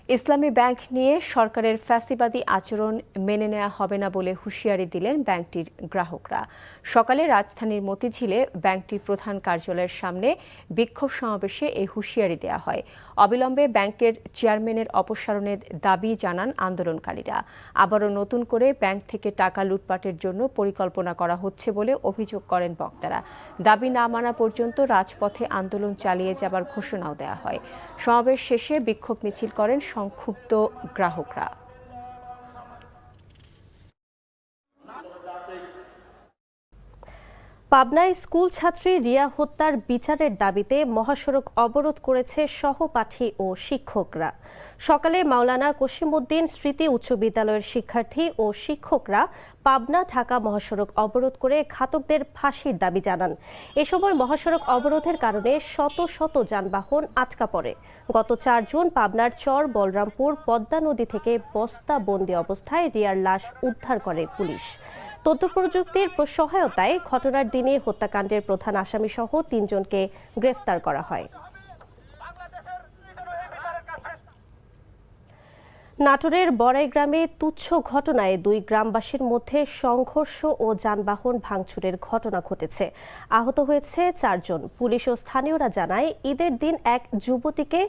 ইসলামী bank নিয়ে সরকারের ফ্যাসিবাদী আচরণ মেনে নেওয়া হবে না বলে হুঁশিয়ারি দিলেন ব্যাংকটির গ্রাহকরা। সকালে রাজধানীর মতিঝিলে ব্যাংকটির প্রধান কার্যালয়ের সামনে বিক্ষোভ সমাবেশে এই হুঁশিয়ারি দেওয়া হয়। অবিলম্বে ব্যাংকের চেয়ারম্যানের অপসারণের দাবি জানান আন্দোলনকারীরা। আবারও নতুন করে ব্যাংক থেকে টাকা লুটপাটের জন্য পরিকল্পনা করা হচ্ছে বলে অভিযোগ করেন বক্তারা। দাবি না মানা পর্যন্ত রাজপথে আন্দোলন চালিয়ে যাবার ঘোষণাও দেওয়া হয়। সমাবেশ শেষে বিক্ষোভ মিছিল করেন সংক্ষুব্ধ গ্রাহকরা। পাবনায় স্কুল ছাত্রী রিয়া হত্যার বিচারের দাবিতে মহাসড়ক অবরোধ করেছে সহপাঠী ও শিক্ষকরা। সকালে মাওলানা কসিমউদ্দিন স্মৃতি উচ্চ বিদ্যালয়ের শিক্ষার্থী ও শিক্ষকরা পাবনা ঢাকা মহাসড়ক অবরোধ করে ঘাতকদের ফাঁসির দাবি জানান। এ সময় মহাসড়ক অবরোধের কারণে শত শত যানবাহন আটকা পড়ে। গত 4 জুন পাবনার চর বলরামপুর পদ্মা নদী থেকে বস্তা বন্দি অবস্থায় রিয়ার লাশ উদ্ধার করে পুলিশ। তথ্য প্রযুক্তির সহায়তায় ঘটনার দিনে হত্যাকাণ্ডের প্রধান আসামি সহ 3 জনকে গ্রেফতার করা হয়। নাটোরের বড়াই গ্রামে তুচ্ছ ঘটনায় 2 গ্রামবাসীর মধ্যে সংঘর্ষ ও যানবাহন ভাঙচুরের ঘটনা ঘটেছে। আহত হয়েছে 4 জন। পুলিশ ও স্থানীয়রা জানায়, ঈদের দিন এক যুবতীকে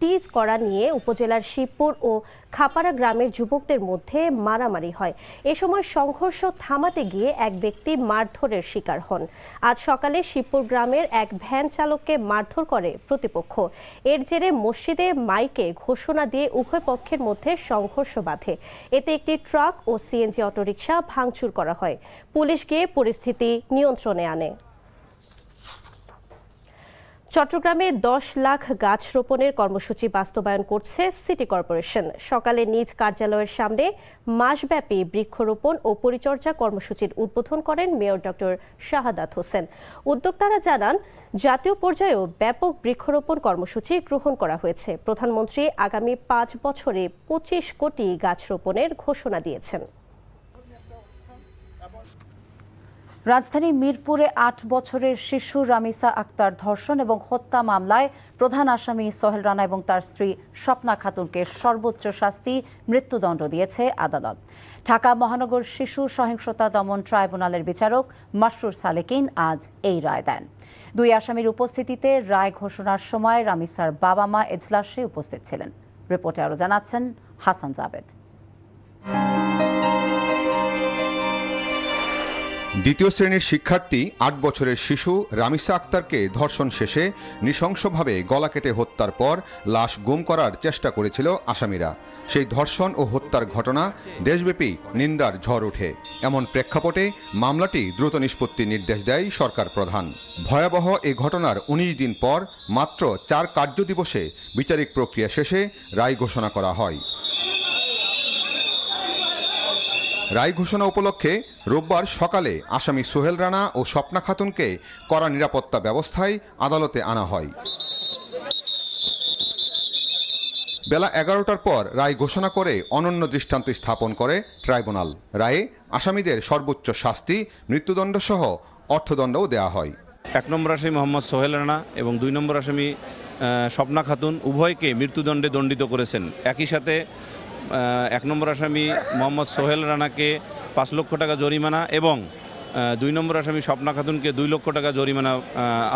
টিজ করা নিয়ে উপজেলার শিবপুর ও খাপাড়া গ্রামের যুবকদের মধ্যে মারামারি হয়। এ সময় সংঘর্ষ থামাতে গিয়ে এক ব্যক্তি মারধরের শিকার হন। আজ সকালে শিবপুর গ্রামের এক ভ্যান চালককে মারধর করে প্রতিপক্ষ। এর জেরে মসজিদে মাইকে ঘোষণা দিয়ে উভয় পক্ষের মধ্যে সংঘর্ষ বাধে। এতে একটি ট্রাক ও সিএনজি অটোরিকশা ভাঙচুর করা হয়। পুলিশ গিয়ে পরিস্থিতি নিয়ন্ত্রণে আনে। চট্টগ্রামে 10 লাখ গাছ রোপণের কর্মসূচি বাস্তবায়ন করছে সিটি কর্পোরেশন। সকালে নিজ কার্যালয়ের সামনে মাসব্যাপী বৃক্ষরোপণ ও পরিচর্যা কর্মসূচির উদ্বোধন করেন মেয়র ডক্টর শাহাদাত হোসেন। উদ্যোক্তারা জানান, জাতীয় পর্যায়েও ব্যাপক বৃক্ষরোপণ কর্মসূচি গ্রহণ করা হয়েছে। প্রধানমন্ত্রী আগামী 5 বছরে 25 কোটি গাছ রোপণের ঘোষণা দিয়েছেন। রাজধানী মিরপুরে 8 বছরের শিশু রামিসা আক্তার ধর্ষণ এবং হত্যা মামলায় প্রধান আসামি সোহেল রানা এবং তার স্ত্রী স্বপ্না খাতুনকে সর্বোচ্চ শাস্তি মৃত্যুদণ্ড দিয়েছে আদালত। ঢাকা মহানগর শিশু সহিংসতা দমন ট্রাইব্যুনালের বিচারক মাসরুর সালেকিন আজ এই রায় দেন। 2 আসামির উপস্থিতিতে রায় ঘোষণার সময় রামিসার বাবা মা এজলাসে উপস্থিত ছিলেন। রিপোর্টে আরও জানাচ্ছেন হাসান জাবেদ। দ্বিতীয় শ্রেণীর শিক্ষার্থী 8 বছরের শিশু রামিসা আক্তারকে ধর্ষণ শেষে নৃশংসভাবে গলা কেটে হত্যার পর লাশ গুম করার চেষ্টা করেছিল আসামিরা। সেই ধর্ষণ ও হত্যার ঘটনা দেশব্যাপী নিন্দার ঝড় ওঠে। এমন প্রেক্ষাপটে মামলাটি দ্রুত নিষ্পত্তির নির্দেশ দেয় সরকার প্রধান। ভয়াবহ এ ঘটনার 19 দিন পর মাত্র 4 কার্যদিবসে বিচারিক প্রক্রিয়া শেষে রায় ঘোষণা করা হয়। রায় ঘোষণা উপলক্ষে রোববার সকালে আসামি সোহেল রানা ও স্বপ্না খাতুনকে কড়া নিরাপত্তা ব্যবস্থায় আদালতে আনা হয়। বেলা 11টার পর রায় ঘোষণা করে অনন্য দৃষ্টান্ত স্থাপন করে ট্রাইব্যুনাল। রায়ে আসামিদের সর্বোচ্চ শাস্তি মৃত্যুদণ্ড সহ অর্থদণ্ডও দেওয়া হয়। 1 নম্বর আসামি মোহাম্মদ সোহেল রানা এবং 2 নম্বর আসামি স্বপ্না খাতুন উভয়কে মৃত্যুদণ্ডে দণ্ডিত করেছেন। একই সাথে 1 নম্বর আসামি মোহাম্মদ সোহেল রানাকে 5 লক্ষ টাকা জরিমানা এবং 2 নম্বর আসামি স্বপ্না খাতুনকে 2 লক্ষ টাকা জরিমানা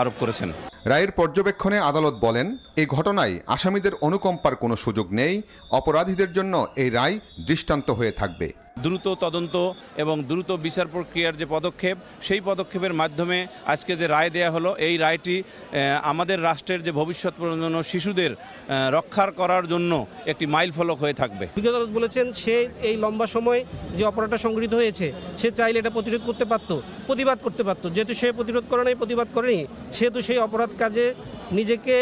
আরোপ করেছেন। রায়ের পর্যবেক্ষণে আদালত বলেন, এই ঘটনায় আসামিদের অনুকম্পার কোনো সুযোগ নেই। অপরাধীদের জন্য এই রায় দৃষ্টান্ত হয়ে থাকবে। দ্রুত তদন্ত এবং দ্রুত বিচার প্রক্রিয়ার যে পদক্ষেপ, সেই পদক্ষেপের মাধ্যমে আজকে যে রায় দেয়া হলো, এই রায়টি আমাদের রাষ্ট্রের যে ভবিষ্যৎ প্রজন্ম শিশুদের রক্ষার করার জন্য একটি মাইল ফলক হয়ে থাকবে। বিজ্ঞ আদালত বলেছেন, সে এই লম্বা সময় যে অপরাধটা সংঘটিত হয়েছে, সে চাইলে এটা প্রতিরোধ করতে পারত, প্রতিবাদ করতে পারত। যেহেতু সে প্রতিরোধ করে নাই, প্রতিবাদ করেনি, সেহেতু সেই অপরাধ কাজে নিজেকে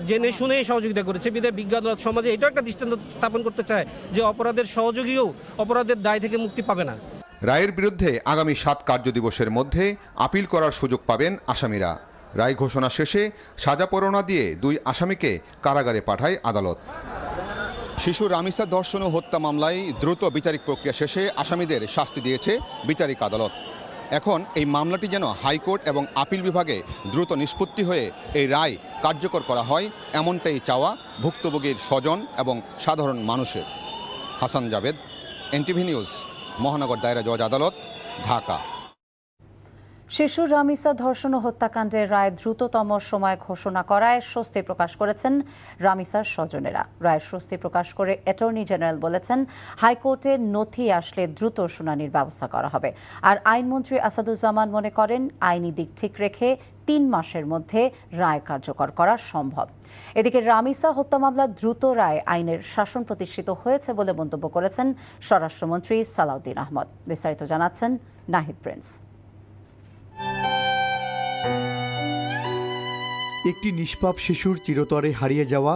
জেনে শুনে সহযোগিতা করেছে। বিধায় বিজ্ঞ আদালত সমাজে এটাও একটা দৃষ্টান্ত স্থাপন করতে চায় যে অপরাধের সহযোগীও অপরাধের দায় থেকে মুক্তি পাবে না। রায়ের বিরুদ্ধে আগামী 7 কার্যদিবসের মধ্যে আপিল করার সুযোগ পাবেন আসামিরা। রায় ঘোষণা শেষে সাজা পরোয়ানা দিয়ে 2 আসামিকে কারাগারে পাঠায় আদালত। শিশু রামিসা ধর্ষণ ও হত্যা মামলায় দ্রুত বিচারিক প্রক্রিয়া শেষে আসামিদের শাস্তি দিয়েছে বিচারিক আদালত। এখন এই মামলাটি যেন হাইকোর্ট এবং আপিল বিভাগে দ্রুত নিষ্পত্তি হয়ে এই রায় কার্যকর করা হয়, এমনটাই চাওয়া ভুক্তভোগীর স্বজন এবং সাধারণ মানুষের। হাসান জাভেদ, এনটিভি নিউজ, মহানগর দায়রা জজ আদালত, ঢাকা। শিশু রামিসা ধর্ষণ ও হত্যাকাণ্ডের রায় দ্রুততম সময় ঘোষণা করায় স্বস্তি প্রকাশ করেছেন রামিসার স্বজনেরা। রায় স্বস্তি প্রকাশ করে অ্যাটর্নি জেনারেল বলেছেন, হাইকোর্টে নথি আসলে দ্রুত শুনানির ব্যবস্থা করা হবে। আর আইনমন্ত্রী আসাদুজ্জামান মনে করেন, আইনি দিক ঠিক রেখে 3 মাসের মধ্যে রায় কার্যকর করা সম্ভব। এদিকে রামিসা হত্যা মামলার দ্রুত রায় আইনের শাসন প্রতিষ্ঠিত হয়েছে বলে মন্তব্য করেছেন স্বরাষ্ট্রমন্ত্রী সালাউদ্দিন আহমদ। বিস্তারিত জানাচ্ছেন নাহিদ প্রিন্স। একটি নিষ্পাপ শিশুর চিরতরে হারিয়ে যাওয়া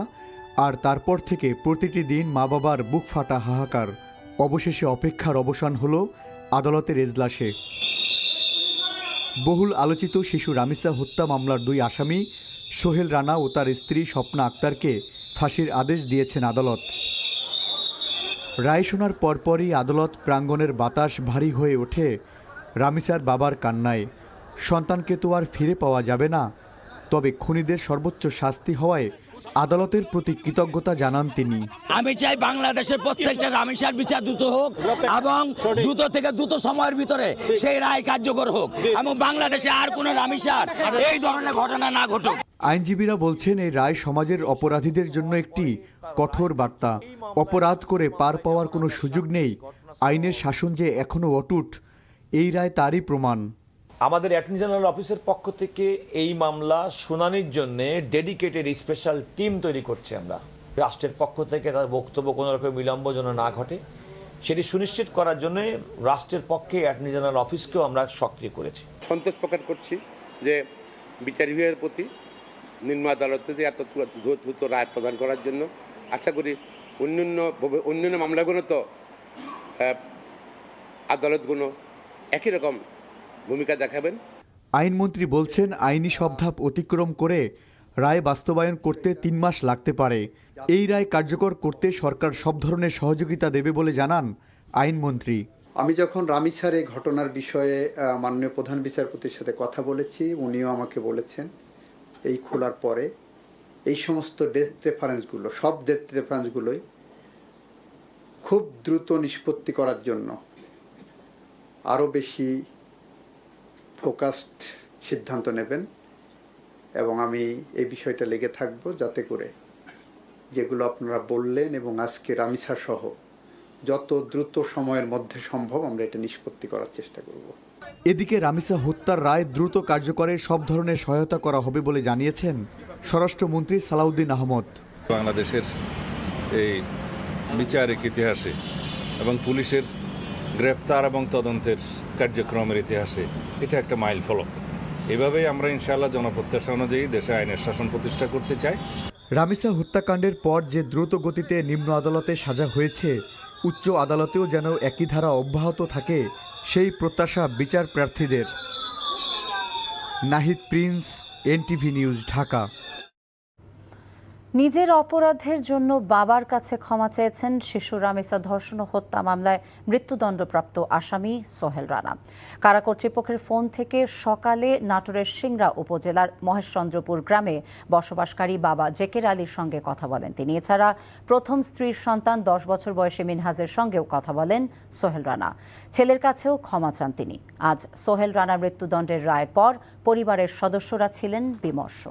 আর তারপর থেকে প্রতিটি দিন মা বাবার বুক ফাটা হাহাকার, অবশেষে অপেক্ষার অবসান হলো আদালতের এজলাসে। বহুল আলোচিত শিশু রামিসা হত্যা মামলার 2 আসামি সোহেল রানা ও তার স্ত্রী স্বপ্না আক্তারকে ফাঁসির আদেশ দিয়েছেন আদালত। রায় শোনার পরপরই আদালত প্রাঙ্গণের বাতাস ভারী হয়ে ওঠে রামিসার বাবার কান্নায়। সন্তানকে তো আর ফিরে পাওয়া যাবে না, তবে খুনিদের সর্বোচ্চ শাস্তি হওয়ায় আদালতের প্রতি কৃতজ্ঞতা জানান তিনি। আমি চাই বাংলাদেশের প্রত্যেকটা রামিসার বিচার দ্রুত হোক এবং দ্রুত থেকে দ্রুত সময়ের ভিতরে সেই রায় কার্যকর হোক এবং বাংলাদেশে আর কোনো রামিসার এই ধরনের ঘটনা না ঘটুক। আইনজীবীরা বলছেন, এই রায় সমাজের অপরাধীদের জন্য একটি কঠোর বার্তা। অপরাধ করে পার পাওয়ার কোনো সুযোগ নেই, আইনের শাসন যে এখনো অটুট, এই রায় তারই প্রমাণ। আমাদের অ্যাটর্নি জেনারেল অফিসের পক্ষ থেকে এই মামলা শুনানির জন্য ডেডিকেটেড স্পেশাল টিম তৈরি করছে আমরা। রাষ্ট্রের পক্ষ থেকে তার বক্তব্য কোনো রকম বিলম্ব যেন না ঘটে সেটি সুনিশ্চিত করার জন্য রাষ্ট্রের পক্ষে অ্যাটর্নি জেনারেল অফিসকেও আমরা সক্রিয় করেছি। সন্তোষ প্রকাশ করছি যে বিচার বিভাগের প্রতি নিম্ন আদালতে এত দ্রুত রায় প্রদান করার জন্য। আশা করি অন্যান্য মামলাগুলো তো আদালতগুলো একই রকম ভূমিকা দেখাবেন। আইনমন্ত্রী বলছেন, আইনি সব ধাপ অতিক্রম করে রায় বাস্তবায়ন করতে 3 মাস লাগতে পারে। এই রায় কার্যকর করতে সরকার সব ধরনের সহযোগিতা দেবে বলে জানান আইনমন্ত্রী। আমি যখন রামিসার এই ঘটনার বিষয়ে মাননীয় প্রধান বিচারপতির সাথে কথা বলেছি, উনিও আমাকে বলেছেন এই খোলার পরে এই সমস্ত ডেথ রেফারেন্সগুলো, সব ডেথ রেফারেন্সগুলোই খুব দ্রুত নিষ্পত্তি করার জন্য আরও বেশি ফোকাসড সিদ্ধান্ত নেবেন এবং আমি এই বিষয়টা লেগে থাকব যাতে করে যেগুলো আপনারা বললেন এবং আজকে রামিসা সহ যত দ্রুত সময়ের মধ্যে সম্ভব আমরা এটা নিষ্পত্তি করার চেষ্টা করব। এদিকে রামিসা হত্যার রায় দ্রুত কার্যকরে সব ধরনের সহায়তা করা হবে বলে জানিয়েছেন স্বরাষ্ট্রমন্ত্রী সালাউদ্দিন আহমদ। বাংলাদেশের এই বিচারিক ইতিহাসে এবং পুলিশের গ্রেপ্তার এবং তদন্তের কার্যক্রমের ইতিহাসে এটা একটা মাইল ফলক। এভাবেই আমরা ইনশাআল্লাহ জনপ্রত্যাশা অনুযায়ী দেশে আইনের শাসন প্রতিষ্ঠা করতে চাই। রামিসা হত্যাকাণ্ডের পর যে দ্রুত গতিতে নিম্ন আদালতে সাজা হয়েছে, উচ্চ আদালতেও যেন একই ধারা অব্যাহত থাকে, সেই প্রত্যাশা বিচার প্রার্থীদের। Nahid Prince, NTV news, Dhaka. নিজের অপরাধের জন্য বাবার কাছে ক্ষমা চেয়েছেন শিশু রামিসা ধর্ষণ ও হত্যা মামলায় মৃত্যুদণ্ডপ্রাপ্ত আসামি সোহেল রানা। কারা কর্তৃপক্ষের ফোন থেকে সকালে নাটোরের সিংড়া উপজেলার মহেশচন্দ্রপুর গ্রামে বসবাসকারী বাবা জেকের আলীর সঙ্গে কথা বলেন তিনি। এছাড়া প্রথম স্ত্রীর সন্তান 10 বছর বয়সী মিনহাজের সঙ্গেও কথা বলেন সোহেল রানা। ছেলের কাছেও ক্ষমা চান তিনি। আজ সোহেল রানার মৃত্যুদণ্ডের রায়ের পর পরিবারের সদস্যরা ছিলেন বিমর্ষ।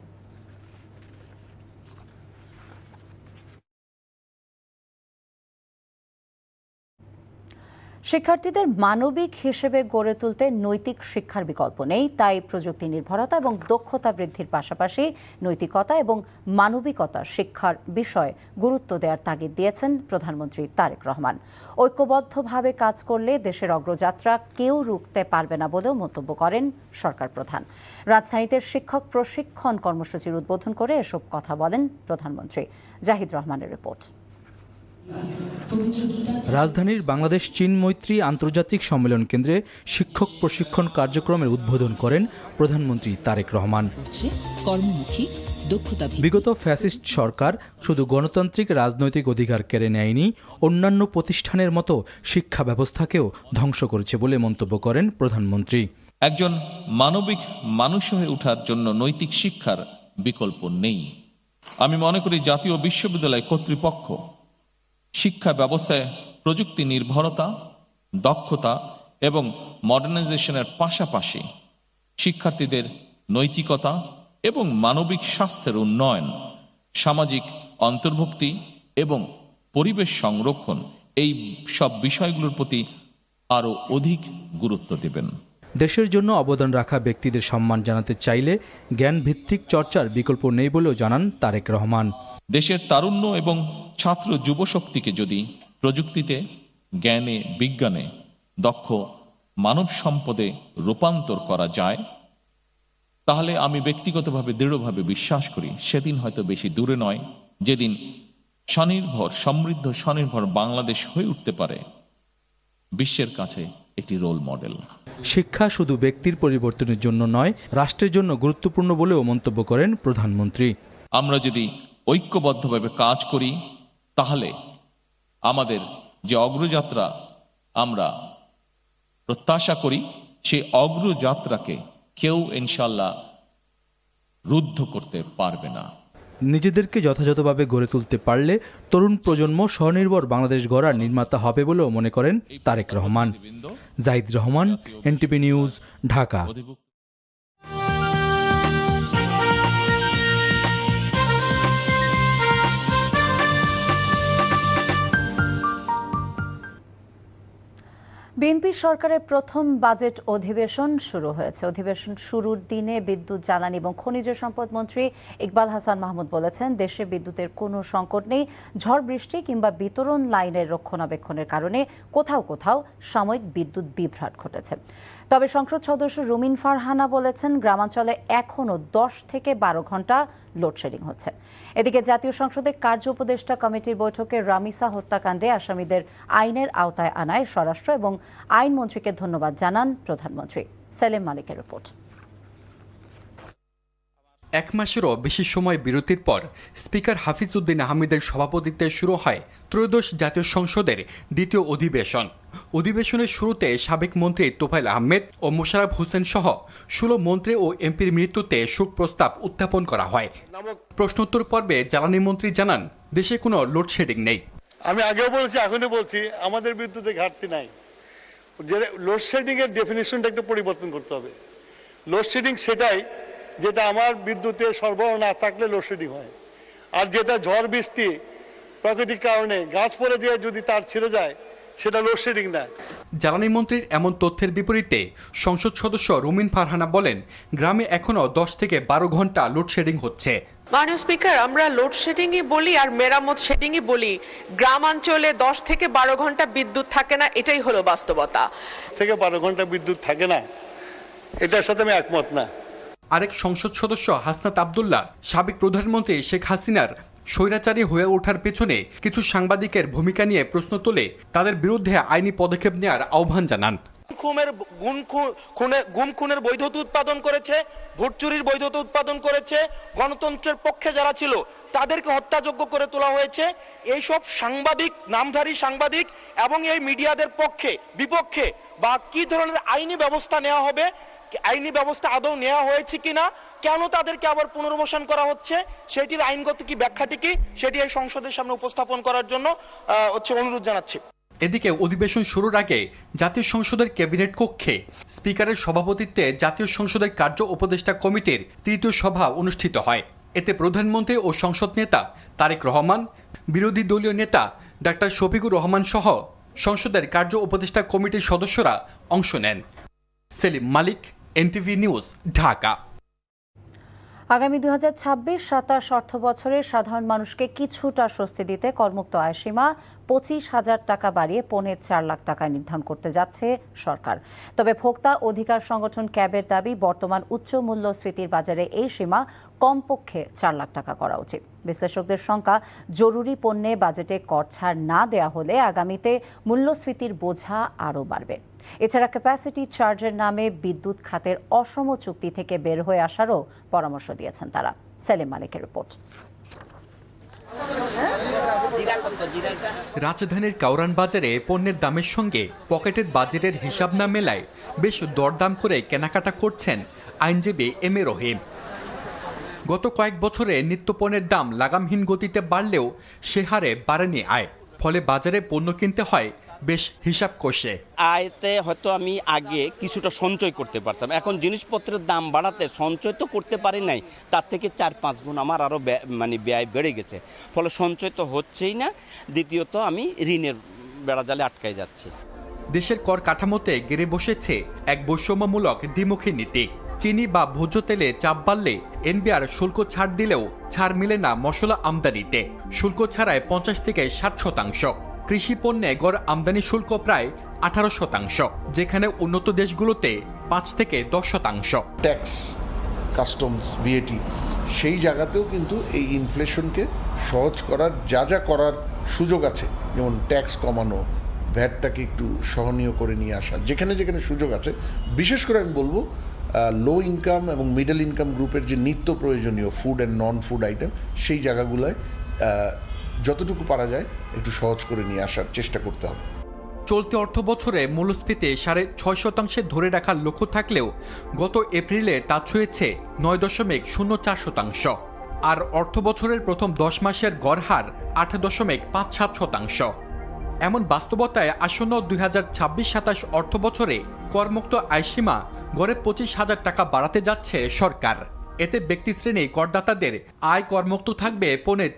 শিক্ষার্থীদের মানবিক হিসেবে গড়ে তুলতে নৈতিক শিক্ষার বিকল্প নেই, তাই প্রযুক্তি নির্ভরতা এবং দক্ষতা বৃদ্ধির পাশাপাশি নৈতিকতা এবং মানবিকতা শিক্ষার বিষয়ে গুরুত্ব দেওয়ার তাগিদ দিয়েছেন প্রধানমন্ত্রী তারেক রহমান। ঐক্যবদ্ধভাবে কাজ করলে দেশের অগ্রযাত্রা কেউ রুখতে পারবে না বলেও মন্তব্য করেন সরকার প্রধান। রাজধানীতে শিক্ষক প্রশিক্ষণ কর্মসূচির উদ্বোধন করে এসব কথা বলেন প্রধানমন্ত্রী। জাহিদ রহমানের রিপোর্ট। রাজধানীর বাংলাদেশ চীন মৈত্রী আন্তর্জাতিক সম্মেলন কেন্দ্রে শিক্ষক প্রশিক্ষণ কার্যক্রমের উদ্বোধন করেন প্রধানমন্ত্রী তারেক রহমান। বিগত ফ্যাসিস্ট সরকার শুধু গণতান্ত্রিক রাজনৈতিক অধিকার কেড়ে নেয়নি, অন্যান্য প্রতিষ্ঠানের মতো শিক্ষা ব্যবস্থাকেও ধ্বংস করেছে বলে মন্তব্য করেন প্রধানমন্ত্রী। একজন মানবিক মানুষ হয়ে ওঠার জন্য নৈতিক শিক্ষার বিকল্প নেই। আমি মনে করি জাতীয় বিশ্ববিদ্যালয় কর্তৃপক্ষ শিক্ষা ব্যবস্থায় প্রযুক্তি নির্ভরতা, দক্ষতা এবং মডার্নাইজেশনের পাশাপাশি শিক্ষার্থীদের নৈতিকতা এবং মানবিক স্বাস্থ্যের উন্নয়ন, সামাজিক অন্তর্ভুক্তি এবং পরিবেশ সংরক্ষণ এই সব বিষয়গুলোর প্রতি আরও অধিক গুরুত্ব দেবেন। দেশের জন্য অবদান রাখা ব্যক্তিদের সম্মান জানাতে চাইলে জ্ঞান ভিত্তিক চর্চার বিকল্প নেই বলেও জানান তারেক রহমান। দেশের তারুণ্য এবং ছাত্র যুবশক্তিকে যদি প্রযুক্তিতে, জ্ঞানে, বিজ্ঞানে দক্ষ মানব সম্পদে রূপান্তর করা যায়, তাহলে আমি ব্যক্তিগতভাবে দৃঢ়ভাবে বিশ্বাস করি সেদিন হয়তো বেশি দূরে নয় যেদিন স্বনির্ভর, সমৃদ্ধ, স্বনির্ভর বাংলাদেশ হয়ে উঠতে পারে বিশ্বের কাছে একটি রোল মডেল। শিক্ষা শুধু ব্যক্তির পরিবর্তনের জন্য নয়, রাষ্ট্রের জন্য গুরুত্বপূর্ণ বলেও মন্তব্য করেন প্রধানমন্ত্রী। আমরা যদি ঐক্যবদ্ধভাবে কাজ করি তাহলে আমাদের যে অগ্রযাত্রা আমরা প্রত্যাশা করি সেই অগ্রযাত্রাকে কেউ ইনশাল্লাহ রুদ্ধ করতে পারবে না। নিজেদেরকে যথাযথভাবে গড়ে তুলতে পারলে তরুণ প্রজন্ম স্বনির্ভর বাংলাদেশ গড়ার নির্মাতা হবে বলেও মনে করেন Tarique Rahman. Zahid Rahman, NTV news, Dhaka. BNP সরকারের প্রথম বাজেট অধিবেশন শুরু হয়েছে। অধিবেশন শুরুর দিনে বিদ্যুৎ, জ্বালানি এবং খনিজ সম্পদ মন্ত্রী ইকবাল হাসান মাহমুদ বলেছেন, দেশে বিদ্যুতের কোনো সংকট নেই। ঝড় বৃষ্টি কিংবা বিতরণ লাইনের রক্ষণাবেক্ষণের কারণে কোথাও কোথাও সাময়িক বিদ্যুৎ বিভ্রাট ঘটেছে। তবে সংসদ সদস্য রুমিন ফারহানা বলেছেন, গ্রামাঞ্চলে এখনও 10 থেকে 12 ঘন্টা লোডশেডিং হচ্ছে। এদিকে জাতীয় সংসদের কার্য উপদেষ্টা কমিটির বৈঠকে রামিসা হত্যাকাণ্ডে আসামিদের আইনের আওতায় আনায় স্বরাষ্ট্র এবং আইনমন্ত্রীকে ধন্যবাদ জানান প্রধানমন্ত্রী। সেলিম মালিকের রিপোর্ট। এক মাসেরও বেশি সময় বিরতির পর স্পিকার হাফিজ উদ্দিন আহমেদের সভাপতিত্বে শুরু হয় ত্রয়োদশ জাতীয় সংসদের দ্বিতীয় অধিবেশন। অধিবেশনের শুরুতে সাবেক মন্ত্রী তোফায়েল আহমেদ ও মোশাররফ হোসেন সহ 16 মন্ত্রী ও এমপির মৃত্যুতে শোক প্রস্তাব উত্থাপন করা হয়। প্রশ্নোত্তর পর্বে জ্বালানি মন্ত্রী জানান, দেশে কোনো লোডশেডিং নেই। আমি আগেও বলছি, এখনই বলছি, আমাদের বিদ্যুতে ঘাটতি নাই। লোডশেডিং এর ডেফিনিশনটা একটু পরিবর্তন করতে হবে। লোডশেডিং সেটাই যেটা আমার বিদ্যুতে সরবরাহ না থাকলে লোডশেডিং হয়, আর যেটা ঝড় বৃষ্টি প্রাকৃতিক কারণে গাছ পড়ে দিয়ে যদি তার ছিঁড়ে যায় সেটা লোডশেডিং না। জ্বালানি মন্ত্রীর এমন তথ্যের বিপরীতে সংসদ সদস্য রুমিন ফারহানা বলেন, গ্রামে এখনো 10 থেকে 12 ঘন্টা লোডশেডিং হচ্ছে। মাননীয় স্পিকার, আমরা লোডশেডিংই বলি আর মেরামত শেডিংই বলি, গ্রামাঞ্চলে 10 থেকে 12 ঘন্টা বিদ্যুৎ থাকে না, এটাই হলো বাস্তবতা। থেকে 12 ঘন্টা বিদ্যুৎ থাকে না, এটার সাথে আমি একমত না। আরেক সংসদ সদস্য হাসনাত আব্দুল্লাহ সাবেক প্রধানমন্ত্রী শেখ হাসিনার স্বৈরাচারী হয়ে ওঠার পেছনে কিছু সাংবাদিকের ভূমিকা নিয়ে প্রশ্ন তোলে তাদের বিরুদ্ধে আইনি পদক্ষেপ নেওয়ার আহ্বান জানান। গুম খুনের বৈধতা উৎপাদন করেছে, ভোট চুরির বৈধতা উৎপাদন করেছে, গণতন্ত্রের পক্ষে যারা ছিল তাদেরকে হত্যাযোগ্য করে তোলা হয়েছে। এইসব সাংবাদিক, নামধারী সাংবাদিক এবং এই মিডিয়াদের পক্ষে বিপক্ষে বা কি ধরনের আইনি ব্যবস্থা নেওয়া হবে, আইনি ব্যবস্থা আদৌ নেওয়া হয়েছে কিনা, কেন তাদেরকে আবার পুনর্বাসন করা হচ্ছে, সেটির আইনগত কি ব্যাখ্যাটি কি, সেটি এই সংসদের সামনে উপস্থাপন করার জন্য অনুরোধ জানাচ্ছি। এদিকে অধিবেশন শুরুর আগে জাতীয় সংসদের ক্যাবিনেট কক্ষে স্পিকারের সভাপতিত্বে জাতীয় সংসদের কার্য উপদেষ্টা কমিটির তৃতীয় সভা অনুষ্ঠিত হয়। এতে প্রধানমন্ত্রী ও সংসদ নেতা তারেক রহমান, বিরোধী দলীয় নেতা ডাক্তার শফিকুর রহমান সহ সংসদের কার্য উপদেষ্টা কমিটির সদস্যরা অংশ নেন। সেলিম মালিক, এনটিভি নিউজ, ঢাকা। আগামী 2026-27 অর্থ বছরে সাধারণ মানুষকে কিছুটা স্বস্তি দিতে করমুক্ত আয় সীমা 25,000 টাকা বাড়িয়ে 4.5 লাখ টাকায় নির্ধারণ করতে যাচ্ছে সরকার। তবে ভোক্তা অধিকার সংগঠন ক্যাবের দাবি, বর্তমান উচ্চ মূল্যস্ফীতির বাজারে এই সীমা কমপক্ষে 4 লাখ টাকা করা উচিত। বিশ্লেষকদের সংখ্যা, জরুরি পণ্যে বাজেটে কর ছাড় না দেয়া হলে আগামীতে মূল্যস্ফীতির বোঝা আরও বাড়বে। এছাড়া ক্যাপাসিটি চার্জের নামে বিদ্যুৎ খাতের অসম চুক্তি থেকে বের হয়ে আসারও পরামর্শ দিয়েছেন তারা। সেলিম মালিকের রিপোর্ট। রাজধানীর কাউরান বাজারে পণ্যের দামের সঙ্গে পকেটের বাজারের হিসাব না মেলায় বেশ দরদাম করে কেনাকাটা করছেন আইনজীবী এম এ রহিম। গত কয়েক বছরে নিত্যপণ্যের দাম লাগামহীন গতিতে বাড়লেও সে হারে বাড়েনি আয়, ফলে বাজারে পণ্য কিনতে হয় বেশ হিসাব কষে। আয়তে হয়তো আমি আগে কিছুটা সঞ্চয় করতে পারতাম, এখন জিনিসপত্রের দাম বাড়াতে সঞ্চয় তো করতে পারি নাই, তার থেকে 4-5 গুণ আমার আরও ব্যয় বেড়ে গেছে, ফলে সঞ্চয় তো হচ্ছেই না। দ্বিতীয়ত আমি ঋণের বেড়াজালে আটকায় যাচ্ছি। দেশের কর কাঠামোতে গেড়ে বসেছে এক বৈষম্যমূলক দ্বিমুখী নীতি। চিনি বা ভোজ্য তেলে চাপ বাড়লে এনবিআর শুল্ক ছাড় দিলেও ছাড় মিলে না মশলা আমদানিতে। শুল্ক ছাড়ায় 50 থেকে 60%। কৃষি পণ্যে গড় আমদানি শুল্ক প্রায় 18%, যেখানে উন্নত দেশগুলোতে 5 থেকে 10%। ট্যাক্স, কাস্টমস, ভিএটি সেই জায়গাতেও কিন্তু এই ইনফ্লেশনকে সহজ করার যা করার সুযোগ আছে, যেমন ট্যাক্স কমানো, ভ্যাটটাকে একটু সহনীয় করে নিয়ে আসা, যেখানে যেখানে সুযোগ আছে। বিশেষ করে আমি বলবো লো ইনকাম এবং মিডল ইনকাম গ্রুপের যে নিত্য প্রয়োজনীয় food and non food item, সেই জায়গাগুলোয় যতটুকু পারা যায় একটু সহজ করে নিয়ে আসার চেষ্টা করতে হবে। চলতি অর্থ বছরে মূল্যস্ফীতি 6.5% ধরে রাখার লক্ষ্য থাকলেও গত এপ্রিলে তা ছুঁয়েছে 9.04%, আর অর্থ বছরের প্রথম 10 মাসের গড় হার 8.57%। এমন বাস্তবতায় আসন্ন 2026-27 অর্থ বছরে করমুক্ত আয়সীমা গড়ে 25,000 টাকা বাড়াতে যাচ্ছে সরকার। এতে ব্যক্তিশ্রেণী করদাতাদের আয় করমুক্ত থাকবে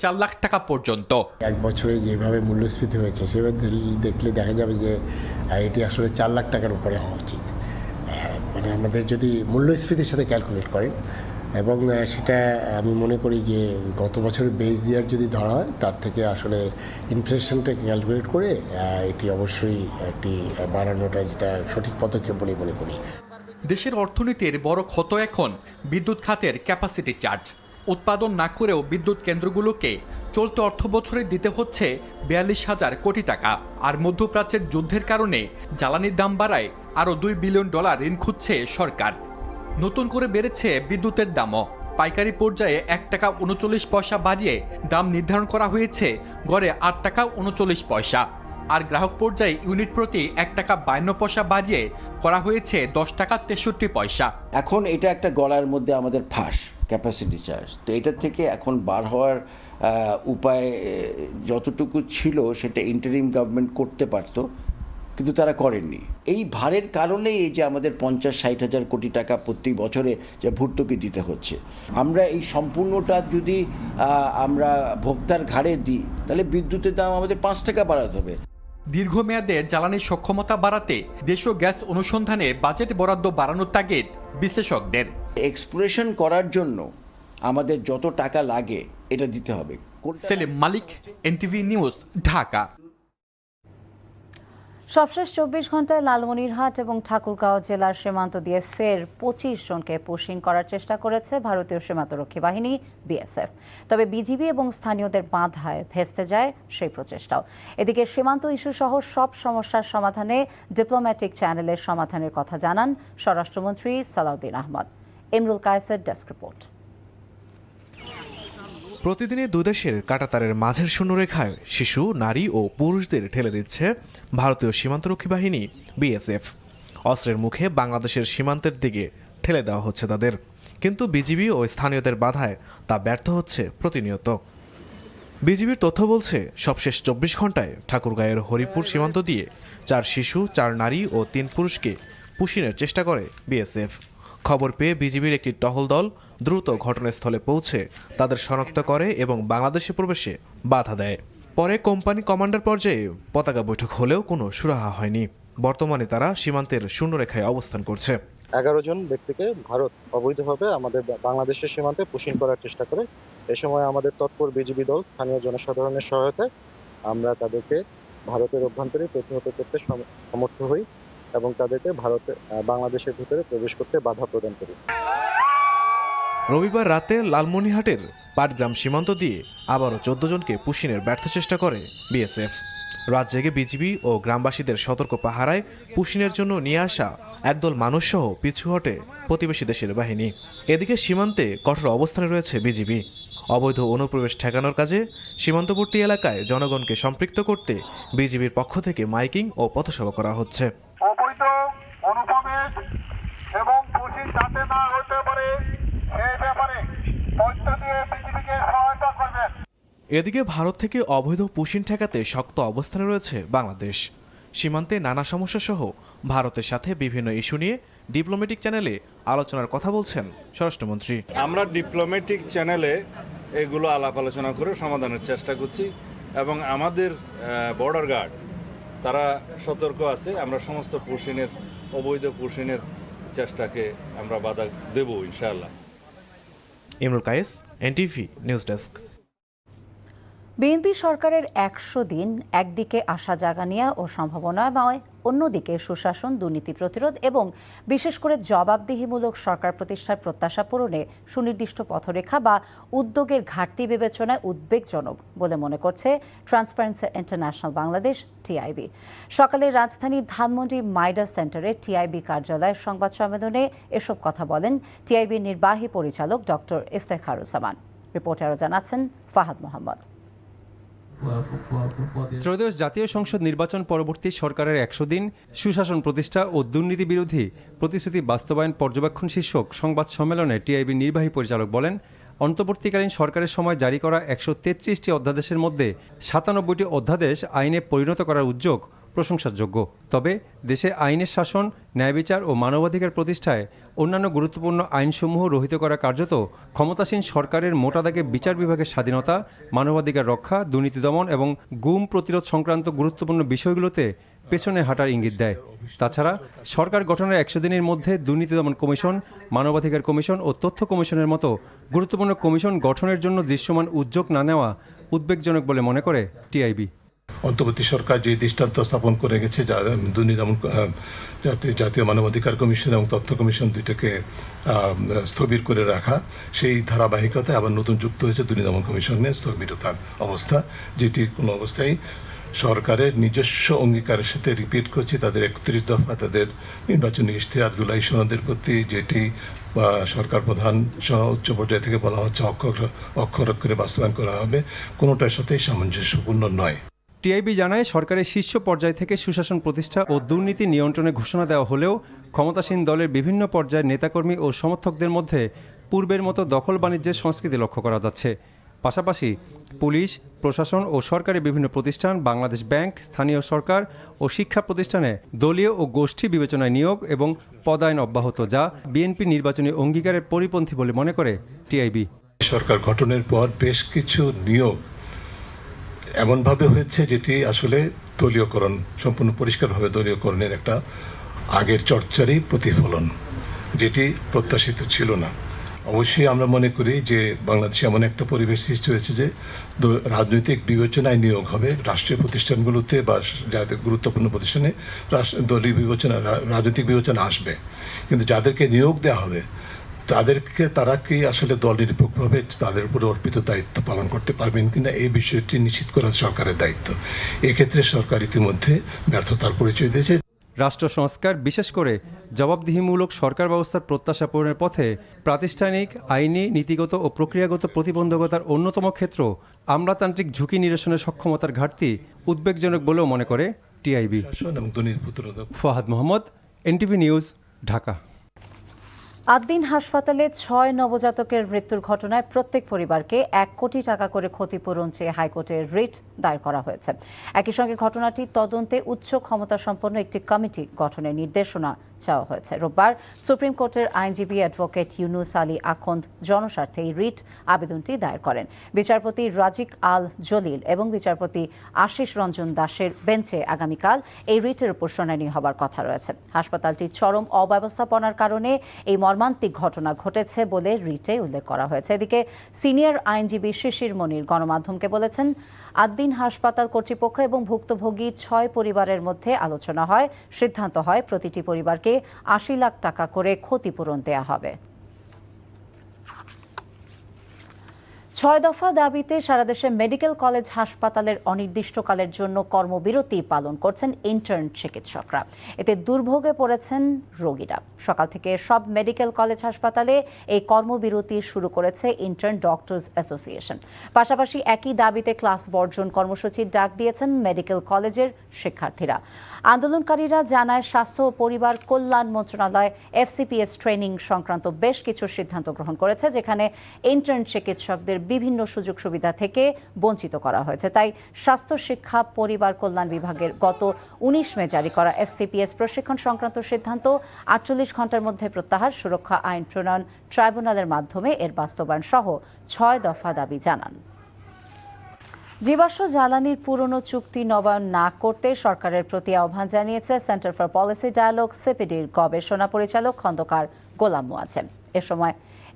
4 লাখ টাকা পর্যন্ত। এক বছরে যেভাবে মূল্যস্ফীতি হয়েছে সেভাবে দেখলে দেখা যাবে যে এটি আসলে 4 লাখ টাকার উপরে হওয়া উচিত। মানে আমাদের যদি মূল্যস্ফীতির সাথে ক্যালকুলেট করেন, এবং সেটা আমি মনে করি যে গত বছরের বেস ইয়ার যদি ধরা হয় তার থেকে আসলে ইনফ্লেশনটাকে ক্যালকুলেট করে এটি অবশ্যই একটি বাড়ানোটা যেটা সঠিক পদক্ষেপ বলে মনে করি। দেশের অর্থনীতির বড় ক্ষত এখন বিদ্যুৎ খাতের ক্যাপাসিটি চার্জ। উৎপাদন না করেও বিদ্যুৎ কেন্দ্রগুলোকে চলতি অর্থ বছরে দিতে হচ্ছে 42,000 কোটি টাকা। আর মধ্যপ্রাচ্যের যুদ্ধের কারণে জ্বালানির দাম বাড়ায় আরও $2 বিলিয়ন ঋণ খুঁজছে সরকার। নতুন করে বেড়েছে বিদ্যুতের দামও। পাইকারি পর্যায়ে 1 টাকা 39 পয়সা বাড়িয়ে দাম নির্ধারণ করা হয়েছে গড়ে 8 টাকা 39 পয়সা। আর গ্রাহক পর্যায়ে ইউনিট প্রতি 1 টাকা 52 পয়সা বাড়িয়ে করা হয়েছে 10 টাকা 63 পয়সা। এখন এটা একটা গলার মধ্যে আমাদের ফাঁস, ক্যাপাসিটি চার্জ। তো এটার থেকে এখন বার হওয়ার উপায় যতটুকু ছিল সেটা ইন্টারিম গভর্নমেন্ট করতে পারত, কিন্তু তারা করেননি। এই ভারের কারণেই এই যে আমাদের 50-60 হাজার কোটি টাকা প্রতি বছরে যে ভর্তুকি দিতে হচ্ছে, আমরা এই সম্পূর্ণটা যদি আমরা ভোক্তার ঘাড়ে দিই তাহলে বিদ্যুতের দাম আমাদের 5 টাকা বাড়াতে হবে। দীর্ঘমেয়াদে জ্বালানির সক্ষমতা বাড়াতে দেশীয় গ্যাস অনুসন্ধানে বাজেট বরাদ্দ বাড়ানোর তাগিদ বিশেষজ্ঞদের। এক্সপ্লোরেশন করার জন্য আমাদের যত টাকা লাগে এটা দিতে হবে। সেলিম মালিক, এনটিভি নিউজ, ঢাকা। সবশেষ 24 ঘন্টায় লালমনিরহাট এবং ঠাকুরগাঁও জেলার সীমান্ত দিয়ে ফের 25 জনকে পুশিং করার চেষ্টা করেছে ভারতীয় সীমান্তরক্ষী বাহিনী বিএসএফ। তবে বিজিবি এবং স্থানীয়দের বাধায় ভেস্তে যায় সেই প্রচেষ্টাও। এদিকে সীমান্ত ইস্যু সহ সব সমস্যার সমাধানে ডিপ্লোম্যাটিক চ্যানেলের সমাধানের কথা জানান স্বরাষ্ট্রমন্ত্রী সালাউদ্দিন আহমদ। ইমরুল কায়েসের ডেস্ক রিপোর্ট। প্রতিদিনই দুদেশের কাঁটাতারের মাঝের শূন্যরেখায় শিশু, নারী ও পুরুষদের ঠেলে দিচ্ছে ভারতীয় সীমান্তরক্ষী বাহিনী বিএসএফ। অস্ত্রের মুখে বাংলাদেশের সীমান্তের দিকে ঠেলে দেওয়া হচ্ছে তাদের, কিন্তু বিজিবি ও স্থানীয়দের বাধায় তা ব্যর্থ হচ্ছে প্রতিনিয়ত। বিজিবির তথ্য বলছে, সবশেষ 24 ঘন্টায় ঠাকুরগাঁয়ের হরিপুর সীমান্ত দিয়ে 4 শিশু, 4 নারী ও 3 পুরুষকে পুশিনের চেষ্টা করে বিএসএফ। খবর পেয়ে বিজিবির একটি টহল দল দ্রুত ঘটনাস্থলে পৌঁছে তাদের শনাক্ত করে এবং বাংলাদেশে প্রবেশে বাধা দেয়। পরে কোম্পানি কমান্ডার পর্যায়ে পতাকা বৈঠক হলেও কোনো সুরাহা হয়নি। বর্তমানে তারা সীমান্তের শূন্যরেখায় অবস্থান করছে। 11 জন ব্যক্তিকে ভারত অবৈধভাবে আমাদের বাংলাদেশের সীমান্তে পুশিং করার চেষ্টা করে। এ সময় আমাদের তৎপর বিজিবি দল স্থানীয় জনসাধারণের সহায়তায় আমরা তাদেরকে ভারতের অভ্যন্তরে প্রতিহত করতে সমর্থ হই এবং তাদেরকে বাংলাদেশের ভিতরে প্রবেশ করতে বাধা প্রদান করি। রবিবার রাতে লালমনিরহাটের পাটগ্রাম সীমান্ত দিয়ে আবারও 14 জনকে পুশিনের ব্যর্থ চেষ্টা করে বিএসএফ। রাত জেগে বিজিবি ও গ্রামবাসীদের সতর্ক পাহারায় পুশিনের জন্য নিয়ে আসা একদল মানুষসহ পিছু হটে প্রতিবেশী দেশের বাহিনী। এদিকে সীমান্তে কঠোর অবস্থানে রয়েছে বিজিবি। অবৈধ অনুপ্রবেশ ঠেকানোর কাজে সীমান্তবর্তী এলাকায় জনগণকে সম্পৃক্ত করতে বিজিবির পক্ষ থেকে মাইকিং ও পথসভা করা হচ্ছে। অবৈধ অনুপ্রবেশ এবং পুলিশ যাতে না হতে পারে সেই ব্যাপারে তথ্য দিয়ে বিজিবিকে সহায়তা করবেন। এদিকে ভারত থেকে অবৈধ পুশিন ঠেকাতে শক্ত অবস্থানে রয়েছে বাংলাদেশ। সীমান্তে নানা সমস্যা সহ ভারতের সাথে বিভিন্ন ইস্যু নিয়ে ডিপ্লোম্যাটিক চ্যানেলে আলোচনার কথা বলছেন স্বরাষ্ট্রমন্ত্রী। আমরা ডিপ্লোম্যাটিক চ্যানেলে এগুলো আলাপ আলোচনা করে সমাধানের চেষ্টা করছি এবং আমাদের বর্ডার গার্ড তারা সতর্ক আছে। আমরা সমস্ত পুশিনের অবৈধ পুশিনের চেষ্টাকে আমরা বাধা দেব ইনশাআল্লাহ। Imrul Kayes, NTV news desk. BNP সরকারের ১০০ দিন একদিকে আশা জাগানিয়া ও সম্ভাবনাময়, অন্যদিকে সুশাসন, দুর্নীতি প্রতিরোধ এবং বিশেষ করে জবাবদিহিমূলক সরকার প্রতিষ্ঠার প্রত্যাশা পূরণে সুনির্দিষ্ট পথরেখা বা উদ্যোগের ঘাটতি বিবেচনায় উদ্বেগজনক বলে মনে করছে ট্রান্সপারেন্সি ইন্টারন্যাশনাল বাংলাদেশ টিআইবি। সকালে রাজধানীর ধানমন্ডি মাইডা সেন্টারে টিআইবি কার্যালয়ের সংবাদ সম্মেলনে এসব কথা বলেন টিআইবির নির্বাহী পরিচালক ডক্টর ইফতেখারুজ্জামান। রিপোর্টারও জানাচ্ছেন ফাহাদ মোহাম্মদ। ত্রয়োদশ জাতীয় সংসদ নির্বাচন পরবর্তী সরকারের ১০০ দিন সুশাসন প্রতিষ্ঠা ও দুর্নীতি বিরোধী প্রতিশ্রুতি বাস্তবায়ন পর্যবেক্ষণ শীর্ষক সংবাদ সম্মেলনে টিআইবির নির্বাহী পরিচালক বলেন, অন্তর্বর্তীকালীন সরকারের সময় জারি করা ১৩৩টি অধ্যাদেশের মধ্যে ৯৭টি অধ্যাদেশ আইনে পরিণত করার উদ্যোগ প্রশংসার যোগ্য। তবে দেশে আইনের শাসন, ন্যায় বিচার ও মানবাধিকার প্রতিষ্ঠায় অন্যান্য গুরুত্বপূর্ণ আইনসমূহ রহিত করা কার্যত ক্ষমতাসীন সরকারের মোটা দাগে বিচার বিভাগের স্বাধীনতা, মানবাধিকার রক্ষা, দুর্নীতি দমন এবং গুম প্রতিরোধ সংক্রান্ত গুরুত্বপূর্ণ বিষয়গুলোতে পেছনে হাঁটার ইঙ্গিত দেয়। তাছাড়া সরকার গঠনের ১০০ দিনের মধ্যে দুর্নীতি দমন কমিশন, মানবাধিকার কমিশন ও তথ্য কমিশনের মতো গুরুত্বপূর্ণ কমিশন গঠনের জন্য দৃশ্যমান উদ্যোগ না নেওয়া উদ্বেগজনক বলে মনে করে টিআইবি। অন্তর্বর্তী সরকার যে দৃষ্টান্ত স্থাপন করে গেছে, দুর্নীতি দমন জাতীয় মানবাধিকার কমিশন এবং তথ্য কমিশন দুইটাকে স্থবির করে রাখা, সেই ধারাবাহিকতায় আবার নতুন যুক্ত হয়েছে দুর্নীতি দমন কমিশনের স্থবিরতার অবস্থা, যেটি কোনো অবস্থায় সরকারের নিজস্ব অঙ্গীকারের সাথে রিপিট করছে তাদের ৩১ দফা তাদের নির্বাচনী ইশতেহার জুলাই সনদের প্রতি, যেটি সরকার প্রধান সহ উচ্চ পর্যায় থেকে বলা হচ্ছে অক্ষর অক্ষরে বাস্তবায়ন করা হবে, কোনোটার সাথেই সামঞ্জস্যপূর্ণ নয়। টিআইবি জানায়, সরকারের শীর্ষ পর্যায় থেকে সুশাসন প্রতিষ্ঠা ও দুর্নীতি নিয়ন্ত্রণের ঘোষণা দেওয়া হলেও ক্ষমতাসীন দলের বিভিন্ন পর্যায়ের নেতাকর্মী ও সমর্থকদের মধ্যে পূর্বের মতো দখল বাণিজ্যের সংস্কৃতি লক্ষ্য করা যাচ্ছে। পাশাপাশি পুলিশ, প্রশাসন ও সরকারি বিভিন্ন প্রতিষ্ঠান, বাংলাদেশ ব্যাংক, স্থানীয় সরকার ও শিক্ষা প্রতিষ্ঠানে দলীয় ও গোষ্ঠী বিবেচনায় নিয়োগ এবং পদায়ন অব্যাহত, যা বিএনপি নির্বাচনী অঙ্গীকারের পরিপন্থী বলে মনে করে টিআইবি। সরকার গঠনের পর বেশ কিছু নিয়োগ এমনভাবে হয়েছে যেটি আসলে দলীয়করণ, সম্পূর্ণ পরিষ্কারভাবে দলীয়করণের একটা আগের চর্চারই প্রতিফলন, যেটি প্রত্যাশিত ছিল না। অবশ্যই আমরা মনে করি যে বাংলাদেশে এমন একটা পরিবেশ সৃষ্টি হয়েছে যে রাজনৈতিক বিবেচনায় নিয়োগ হবে রাষ্ট্রীয় প্রতিষ্ঠানগুলোতে বা যাদের গুরুত্বপূর্ণ প্রতিষ্ঠানে দলীয় বিবেচনা, রাজনৈতিক বিবেচনা আসবে, কিন্তু যাদেরকে নিয়োগ দেওয়া হবে তারা কি আসলে দল নিরপেক্ষভাবে তাদের উপর অর্পিত দায়িত্ব পালন করতে পারবেন কিনা, এই বিষয়টি নিশ্চিত করা সরকারের দায়িত্ব। এক্ষেত্রে সরকার ইতিমধ্যে ব্যর্থতার পরিচয় দিয়েছে। রাষ্ট্র সংস্কার, বিশেষ করে জবাবদিহিমূলক সরকার ব্যবস্থার প্রত্যাশা পূরণের পথে প্রাতিষ্ঠানিক, আইনি, নীতিগত ও প্রক্রিয়াগত প্রতিবন্ধকতার অন্যতম ক্ষেত্র আমলাতান্ত্রিক ঝুঁকি নিরসনের সক্ষমতার ঘাটতি উদ্বেগজনক বলেও মনে করে TIB. Fahad Mohammad, NTV news, Dhaka. Ad-din হাসপাতালে ৬ নবজাতকের মৃত্যুর ঘটনায় প্রত্যেক পরিবারকে ১ কোটি টাকা করে ক্ষতিপূরণ চেয়ে হাইকোর্টে রিট দায়ের করা হয়েছে। একই সঙ্গে ঘটনাটি তদন্তে উচ্চ ক্ষমতাসম্পন্ন একটি কমিটি গঠনের নির্দেশনা চাওয়া হয়েছে। রোববার সুপ্রিম কোর্টের আইনজীবী অ্যাডভোকেট ইউনুস আলী আখন্দ জনস্বার্থে এই রিট আবেদনটি দায়ের করেন। বিচারপতি রাজিক আল জলিল এবং বিচারপতি আশিস রঞ্জন দাসের বেঞ্চে আগামীকাল এই রিটের উপর শুনানি হবার কথা রয়েছে। হাসপাতালটির চরম অব্যবস্থাপনার কারণে এই মর্মান্তিক ঘটনা ঘটেছে বলে রিটে উল্লেখ করা হয়েছে। এদিকে সিনিয়র আইনজীবী শিশির মনির গণমাধ্যমকে বলেছেন, আদ্দিন হাসপাতাল কর্তৃপক্ষ এবং ভুক্তভোগী ৬ পরিবারের মধ্যে আলোচনা হয়, সিদ্ধান্ত হয় প্রতিটি পরিবারকে ৮০ লাখ টাকা করে ক্ষতিপূরণ দেয়া হবে। 6 দফা দাবিতে সারা দেশে মেডিকেল কলেজ হাসপাতালের অনির্দিষ্টকালের জন্য কর্মবিরতি পালন করছেন ইন্টার্ন চিকিৎসকরা। এতে দুর্ভোগে পড়েছেন রোগীরা। সকাল থেকে সব মেডিকেল কলেজ হাসপাতালে এই কর্মবিরতি শুরু করেছে ইন্টার্ন ডক্টরস অ্যাসোসিয়েশন। পাশাপাশি একই দাবিতে ক্লাস বর্জন কর্মসূচির ডাক দিয়েছেন মেডিকেল কলেজের শিক্ষার্থীরা। আন্দোলনকারীরা জানায় স্বাস্থ্য ও পরিবার কল্যাণ মন্ত্রণালয় FCPS ট্রেনিং সংক্রান্ত বেশ কিছু সিদ্ধান্ত গ্রহণ করেছে, যেখানে ইন্টার্ন চিকিৎসকদের বিভিন্ন সুযোগ সুবিধা থেকে বঞ্চিত করা হয়েছে। তাই স্বাস্থ্য শিক্ষা পরিবার কল্যাণ বিভাগের গত 19 মে জারি করা FCPS প্রশিক্ষণ সংক্রান্ত সিদ্ধান্ত 48 ঘন্টার মধ্যে প্রত্যাহার, সুরক্ষা আইন প্রণয়ন ট্রাইব্যুনালের মাধ্যমে এর বাস্তবায়ন সহ 6 দফা দাবি জানান। জীবাশ্ম জ্বালানির পুরনো চুক্তি নবায়ন না করতে সরকারের প্রতি আহ্বান জানিয়েছে সেন্টার ফর পলিসি ডায়ালগ CPDর গবেষণা পরিচালক খন্দকার গোলাম মোয়াজ্জেম।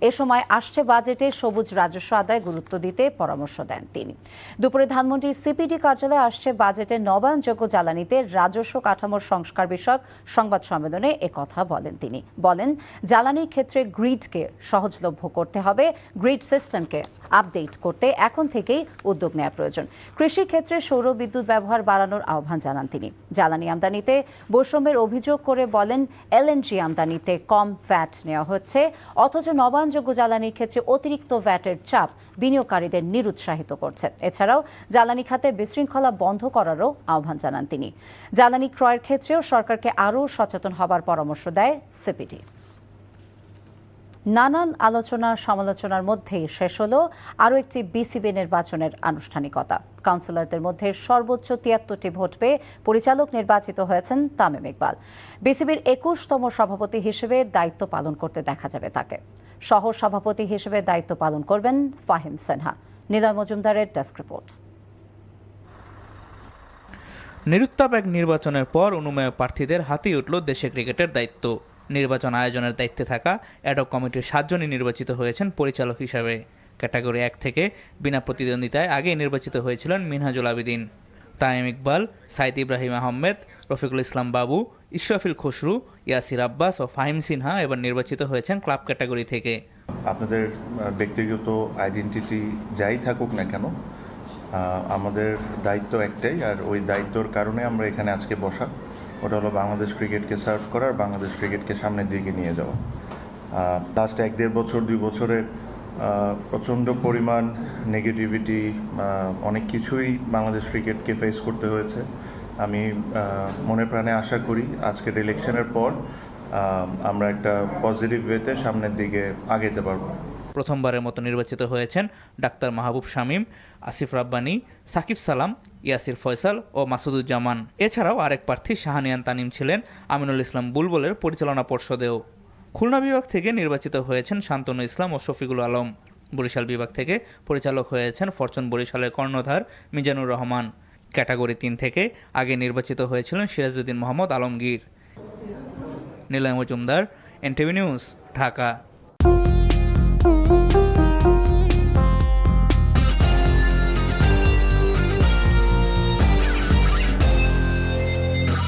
এ সময় আসছে বাজেটে সবুজ রাজস্ব আদায় গুরুত্ব দিতে পরামর্শ দেন তিনি। দুপুরে ধানমন্ডির CPD কার্যালয়ে আসছে বাজেটে নবায়নযোগ্য জ্বালানিতে রাজস্ব কাঠামোর সংস্কার বিষয়ক সংবাদ সম্মেলনে একথা বলেন তিনি। বলেন, জ্বালানির ক্ষেত্রে গ্রিডকে সহজলভ্য করতে হবে, গ্রিড সিস্টেমকে আপডেট করতে এখন থেকেই উদ্যোগ নেওয়া প্রয়োজন। কৃষির ক্ষেত্রে সৌর বিদ্যুৎ ব্যবহার বাড়ানোর আহ্বান জানান তিনি। জ্বালানি আমদানিতে বৈষম্যের অভিযোগ করে বলেন, LNG আমদানিতে কম ভ্যাট নেওয়া হচ্ছে, অথচ নবায়নযোগ্য জ্বালানির ক্ষেত্রে অতিরিক্ত ভ্যাটের চাপ বিনিয়োগকারীদের নিরুৎসাহিত করছে। এছাড়াও জ্বালানি খাতে বিশৃঙ্খলা বন্ধ করারও আহ্বান জানান তিনি। জ্বালানি ক্রয়ের ক্ষেত্রেও সরকারকে আরও সচেতন হবার পরামর্শ দেয় CPD। নানান আলোচনা সমালোচনার মধ্যেই শেষ হলো আরও একটি BCB নির্বাচনের আনুষ্ঠানিকতা। কাউন্সিলরদের মধ্যে সর্বোচ্চ 73টি ভোট পেয়ে পরিচালক নির্বাচিত হয়েছেন তামিম ইকবাল। BCBর 21তম সভাপতি হিসেবে দায়িত্ব পালন করতে দেখা যাবে তাকে। সহ সভাপতি হিসেবে দায়িত্ব পালন করবেন ফাহিম সিনহা। নিলয় মজুমদারের ডেস্ক রিপোর্ট। নিরুত্তাপ এক নির্বাচনের পর অনুমেয় প্রার্থীদের হাতেই উঠল দেশে ক্রিকেটের দায়িত্ব। নির্বাচন আয়োজনের দায়িত্বে থাকা অ্যাডহক কমিটির 7 জনই নির্বাচিত হয়েছেন পরিচালক হিসাবে। ক্যাটাগরি 1 থেকে বিনা প্রতিদ্বন্দ্বিতায় আগেই নির্বাচিত হয়েছিলেন মিনহাজুল আবেদিন। তামিম ইকবাল, সাইদ ইব্রাহিম আহমেদ, রফিকুল ইসলাম বাবু, ইশরাফিল খসরু, ইয়াসির আব্বাস ও ফাহিম সিনহা এবার নির্বাচিত হয়েছেন ক্লাব ক্যাটাগরি থেকে। আপনাদের ব্যক্তিগত আইডেন্টিটি যাই থাকুক না কেন, আমাদের দায়িত্ব একটাই, আর ওই দায়িত্বর কারণে আমরা এখানে আজকে বসা। ওটা হলো বাংলাদেশ ক্রিকেটকে সার্ভ করার, বাংলাদেশ ক্রিকেটকে সামনের দিকে নিয়ে যাওয়া। লাস্ট 1-1.5 বছর 2 বছরে প্রচণ্ড পরিমাণ নেগেটিভিটি, অনেক কিছুই বাংলাদেশ ক্রিকেটকে ফেস করতে হয়েছে। আমি মনে প্রাণে আশা করি আজকের ইলেকশনের পর আমরা একটা পজিটিভ ওয়েতে সামনের দিকে আগাতে পারবো। প্রথমবারের মতো নির্বাচিত হয়েছেন ডাক্তার মাহবুব শামীম, আসিফ রাব্বানী, সাকিব সালাম, ইয়াসির ফয়সাল ও মাসুদুজ্জামান। এছাড়াও আরেক প্রার্থী শাহানিয়ান তানিম ছিলেন আমিনুল ইসলাম বুলবুলের পরিচালনা পর্ষদেও। খুলনা বিভাগ থেকে নির্বাচিত হয়েছেন শান্তনু ইসলাম ও শফিকুল আলম। বরিশাল বিভাগ থেকে পরিচালক হয়েছেন ফরচুন বরিশালের কর্ণধার মিজানুর রহমান। ক্যাটাগরি 3 থেকে আগে নির্বাচিত হয়েছিলেন সিরাজউদ্দিন মোহাম্মদ আলমগীর। Niloy Majumdar, NTV news, Dhaka.